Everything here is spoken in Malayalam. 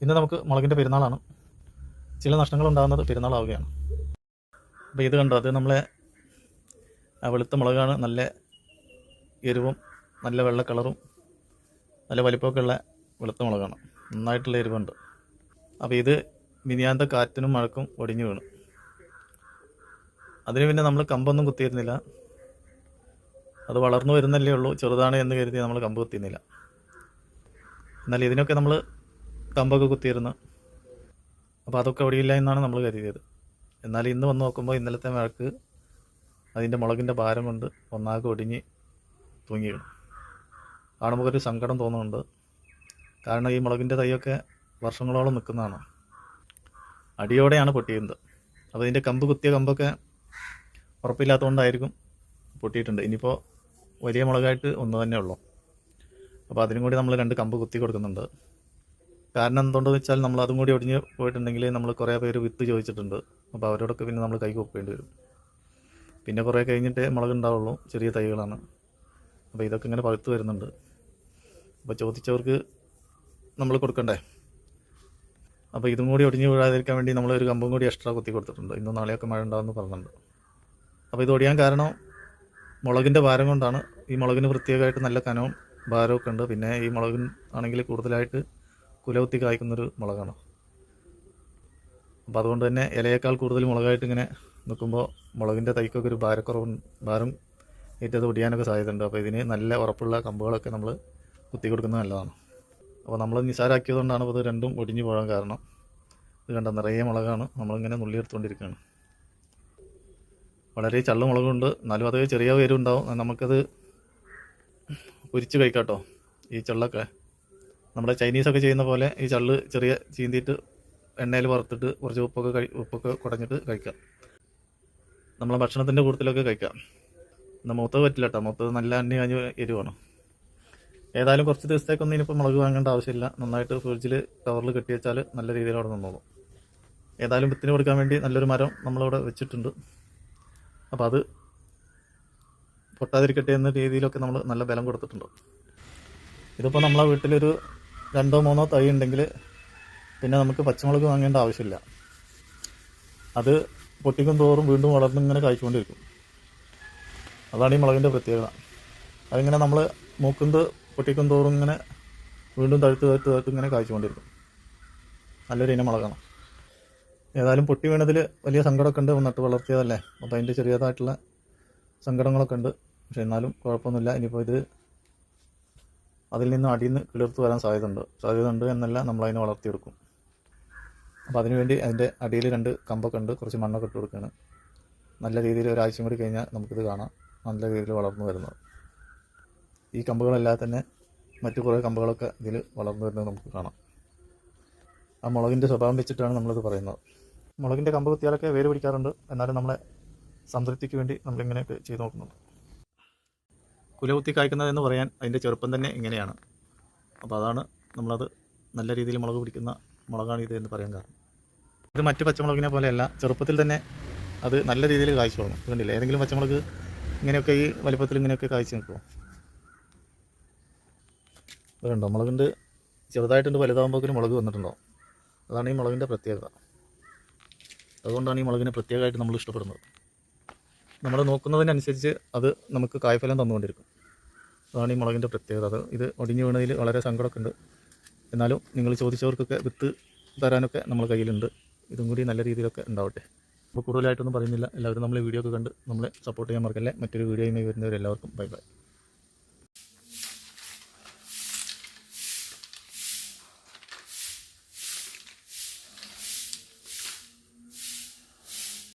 ഇന്ന് നമുക്ക് മുളകിൻ്റെ പെരുന്നാളാണ്. ചില നഷ്ടങ്ങൾ ഉണ്ടാകുന്നത് പെരുന്നാളാവുകയാണ്. അപ്പോൾ ഇത് കണ്ടോ, അത് നമ്മളെ വെളുത്ത മുളകാണ്. നല്ല എരിവും നല്ല വെള്ള കളറും നല്ല വലിപ്പമൊക്കെ ഉള്ള വെളുത്ത മുളകാണ്. നന്നായിട്ടുള്ള എരിവുണ്ട്. അപ്പോൾ ഇത് മിനിയാന്ത കാറ്റിനും മഴക്കും ഒടിഞ്ഞു വീണു. അതിന് പിന്നെ നമ്മൾ കമ്പൊന്നും കുത്തിയിരുന്നില്ല. അത് വളർന്നു വരുന്നല്ലേ ഉള്ളൂ, ചെറുതാണ് എന്ന് കരുതി നമ്മൾ കമ്പ് കുത്തിയിരുന്നില്ല. എന്നാൽ ഇതിനൊക്കെ നമ്മൾ കമ്പൊക്കെ കുത്തിയിരുന്നു. അപ്പോൾ അതൊക്കെ ഒടിയില്ല എന്നാണ് നമ്മൾ കരുതിയത്. എന്നാൽ ഇന്ന് വന്ന് നോക്കുമ്പോൾ ഇന്നലത്തെ മഴക്ക് അതിൻ്റെ മുളകിൻ്റെ ഭാരം കൊണ്ട് ഒന്നാകെ ഒടിഞ്ഞ് തൂങ്ങി വീണു. കാണുമ്പോൾ ഒരു സങ്കടം തോന്നുന്നുണ്ട്. കാരണം ഈ മുളകിൻ്റെ തൈയൊക്കെ വർഷങ്ങളോളം നിൽക്കുന്നതാണ്. അടിയോടെയാണ് പൊട്ടിയിരുന്നത്. അപ്പോൾ ഇതിൻ്റെ കമ്പ് കുത്തിയ കമ്പൊക്കെ ഉറപ്പില്ലാത്തതുകൊണ്ടായിരിക്കും പൊട്ടിയിട്ടുണ്ട്. ഇനിയിപ്പോൾ വലിയ മുളകായിട്ട് ഒന്ന് തന്നെ ഉള്ളൂ. അപ്പോൾ അതിനും കൂടി നമ്മൾ 2 കമ്പ് കുത്തി കൊടുക്കുന്നുണ്ട്. കാരണം എന്തുകൊണ്ടെന്ന് വെച്ചാൽ നമ്മൾ അതും കൂടി ഒടിഞ്ഞ് പോയിട്ടുണ്ടെങ്കിൽ നമ്മൾ കുറേ പേര് വിത്ത് ചോദിച്ചിട്ടുണ്ട്. അപ്പോൾ അവരോടൊക്കെ പിന്നെ നമ്മൾ കൈ കൊപ്പേണ്ടി വരും. പിന്നെ കുറേ കഴിഞ്ഞിട്ടേ മുളകുണ്ടാവുള്ളൂ, ചെറിയ തൈകളാണ്. അപ്പോൾ ഇതൊക്കെ ഇങ്ങനെ പഴുത്ത് വരുന്നുണ്ട്. അപ്പോൾ ചോദിച്ചവർക്ക് നമ്മൾ കൊടുക്കണ്ടേ. അപ്പോൾ ഇതും കൂടി ഒടിഞ്ഞ് വീഴാതിരിക്കാൻ വേണ്ടി നമ്മൾ ഒരു കമ്പും കൂടി എക്സ്ട്രാ കുത്തി കൊടുത്തിട്ടുണ്ട്. ഇന്നും നാളെയൊക്കെ മഴ ഉണ്ടാകുമെന്ന് പറഞ്ഞിട്ടുണ്ട്. അപ്പോൾ ഇത് ഒടിയാൻ കാരണം മുളകിൻ്റെ ഭാരം കൊണ്ടാണ്. ഈ മുളകിന് പ്രത്യേകമായിട്ട് നല്ല കനവും ഭാരമൊക്കെ ഉണ്ട്. പിന്നെ ഈ മുളകിന് ആണെങ്കിൽ കൂടുതലായിട്ട് കുലകുത്തി കായ്ക്കുന്നൊരു മുളകാണ്. അപ്പോൾ അതുകൊണ്ട് തന്നെ ഇലയേക്കാൾ കൂടുതൽ മുളകായിട്ട് ഇങ്ങനെ നിൽക്കുമ്പോൾ മുളകിൻ്റെ തൈക്കൊക്കെ ഒരു ഭാരം ഏറ്റത് ഒടിയാനൊക്കെ സാധ്യതയുണ്ട്. അപ്പോൾ ഇതിന് നല്ല ഉറപ്പുള്ള കമ്പുകളൊക്കെ നമ്മൾ കുത്തി കൊടുക്കുന്നത് നല്ലതാണ്. അപ്പോൾ നമ്മൾ നിസാരാക്കിയതുകൊണ്ടാണ് ഇത് രണ്ടും ഒടിഞ്ഞു പോകാൻ കാരണം. ഇത് കണ്ട നിറയെ മുളകാണ്, നമ്മളിങ്ങനെ നുള്ളിയെടുത്തുകൊണ്ടിരിക്കുകയാണ്. വളരെ ചള്ളു മുളകുണ്ട്, എന്നാലും അത് ചെറിയ പേരുണ്ടാവും. നമുക്കത് പൊരിച്ച് കഴിക്കാം കേട്ടോ. ഈ ചള്ളൊക്കെ നമ്മുടെ ചൈനീസൊക്കെ ചെയ്യുന്ന പോലെ ഈ ചള്ള് ചെറിയ ചീന്തിയിട്ട് എണ്ണയിൽ വറുത്തിട്ട് കുറച്ച് ഉപ്പൊക്കെ കുടഞ്ഞിട്ട് കഴിക്കാം. നമ്മളെ ഭക്ഷണത്തിൻ്റെ കൂട്ടത്തിലൊക്കെ കഴിക്കാം. എന്നാൽ മൂത്തത് പറ്റില്ല കേട്ടോ, മൂത്തത് നല്ല എണ്ണ കാഞ്ഞ് എരിവാണ്. ഏതായാലും കുറച്ച് ദിവസത്തേക്കൊന്നും ഇനിയിപ്പോൾ മുളക് വാങ്ങേണ്ട ആവശ്യമില്ല. നന്നായിട്ട് ഫ്രിഡ്ജിൽ കവറിൽ കെട്ടി വെച്ചാൽ നല്ല രീതിയിൽ അവിടെ നിന്നോളും. ഏതായാലും വിത്തിന് കൊടുക്കാൻ വേണ്ടി നല്ലൊരു മരം നമ്മളിവിടെ വെച്ചിട്ടുണ്ട്. അപ്പോൾ അത് പൊട്ടാതിരിക്കട്ടെ എന്ന രീതിയിലൊക്കെ നമ്മൾ നല്ല ബലം കൊടുത്തിട്ടുണ്ട്. ഇതിപ്പോൾ നമ്മളെ വീട്ടിലൊരു 2-3 തൈ ഉണ്ടെങ്കിൽ പിന്നെ നമുക്ക് പച്ചമുളക് വാങ്ങേണ്ട ആവശ്യമില്ല. അത് പൊട്ടിക്കും തോറും വീണ്ടും വളർന്നിങ്ങനെ കായ്ച്ചുകൊണ്ടിരിക്കും. അതാണ് ഈ മുളകിൻ്റെ പ്രത്യേകത. അതിങ്ങനെ നമ്മൾ മൂക്കുന്നത് പൊട്ടിക്കും തോറും ഇങ്ങനെ വീണ്ടും തഴുത്ത് ഇങ്ങനെ കായ്ച്ചുകൊണ്ടിരിക്കും. നല്ലൊരു ഇനം മുളകാണ്. ഏതായാലും പൊട്ടി വീണതിൽ വലിയ സങ്കടമൊക്കെ ഉണ്ട്. നട്ട് വളർത്തിയതല്ലേ, അപ്പോൾ അതിൻ്റെ ചെറിയതായിട്ടുള്ള സങ്കടങ്ങളൊക്കെ ഉണ്ട്. പക്ഷെ എന്നാലും കുഴപ്പമൊന്നുമില്ല. ഇനിയിപ്പോൾ ഇത് അതിൽ നിന്ന് അടിയിൽ നിന്ന് കിളിർത്ത് വരാൻ സാധ്യതയുണ്ട് എന്നല്ല, നമ്മളതിനെ വളർത്തിയെടുക്കും. അപ്പോൾ അതിനുവേണ്ടി അതിൻ്റെ അടിയിൽ 2 കമ്പൊക്കെ ഉണ്ട്, കുറച്ച് മണ്ണൊക്കെ ഇട്ട് കൊടുക്കുകയാണ്. നല്ല രീതിയിൽ ഒരാഴ്ചയും കൂടി കഴിഞ്ഞാൽ നമുക്കിത് കാണാം നല്ല രീതിയിൽ വളർന്നു വരുന്നത്. ഈ കമ്പുകളല്ലാതെ തന്നെ മറ്റു കുറേ കമ്പുകളൊക്കെ ഇതിൽ വളർന്നു വരുന്നത് നമുക്ക് കാണാം. ആ മുളകിൻ്റെ സ്വഭാവം വെച്ചിട്ടാണ് നമ്മളിത് പറയുന്നത്. മുളകിൻ്റെ കമ്പ് കുത്തിയാലൊക്കെ വേര് പിടിക്കാറുണ്ട്. എന്നാലും നമ്മളെ സംതൃപ്തിക്ക് വേണ്ടി നമ്മളിങ്ങനെയൊക്കെ ചെയ്ത് നോക്കുന്നുണ്ട്. കുലകുത്തി കായ്ക്കുന്നതെന്ന് പറയാൻ അതിൻ്റെ ചെറുപ്പം തന്നെ ഇങ്ങനെയാണ്. അപ്പോൾ അതാണ് നമ്മളത് നല്ല രീതിയിൽ മുളക് പിടിക്കുന്ന മുളകാണ് ഇത് എന്ന് പറയാൻ കാരണം. ഇത് മറ്റ് പച്ചമുളകിനെ പോലെയല്ല, ചെറുപ്പത്തിൽ തന്നെ അത് നല്ല രീതിയിൽ കായ്ച്ചു തുടങ്ങും. കണ്ടില്ല, ഏതെങ്കിലും പച്ചമുളക് ഇങ്ങനെയൊക്കെ ഈ വലിപ്പത്തിൽ ഇങ്ങനെയൊക്കെ കായ്ച്ചു നിൽക്കുമോ? അതുകൊണ്ടോ മുളകിൻ്റെ ചെറുതായിട്ടുണ്ട്, വലുതാകുമ്പോഴേക്കും മുളക് വന്നിട്ടുണ്ടോ? അതാണ് ഈ മുളകിൻ്റെ പ്രത്യേകത. അതുകൊണ്ടാണ് ഈ മുളകിനെ പ്രത്യേകമായിട്ട് നമ്മൾ ഇഷ്ടപ്പെടുന്നത്. നമ്മൾ നോക്കുന്നതിനനുസരിച്ച് അത് നമുക്ക് കായ്ഫലം തന്നുകൊണ്ടിരിക്കും. അതാണ് ഈ മുളകിൻ്റെ പ്രത്യേകത. ഇത് ഒടിഞ്ഞു വീണതിൽ വളരെ സങ്കടമൊക്കെ ഉണ്ട്. എന്നാലും നിങ്ങൾ ചോദിച്ചവർക്കൊക്കെ വിത്ത് തരാനൊക്കെ നമ്മൾ കയ്യിലുണ്ട്. ഇതും കൂടി നല്ല രീതിയിലൊക്കെ ഉണ്ടാവട്ടെ. അപ്പോൾ കൂടുതലായിട്ടൊന്നും പറയുന്നില്ല. എല്ലാവരും നമ്മളെ വീഡിയോ ഒക്കെ കണ്ട് നമ്മളെ സപ്പോർട്ട് ചെയ്യാൻ മറക്കല്ലേ. മറ്റൊരു വീഡിയോയുമായി വരുന്നവരെല്ലാവർക്കും ബൈ ബൈ.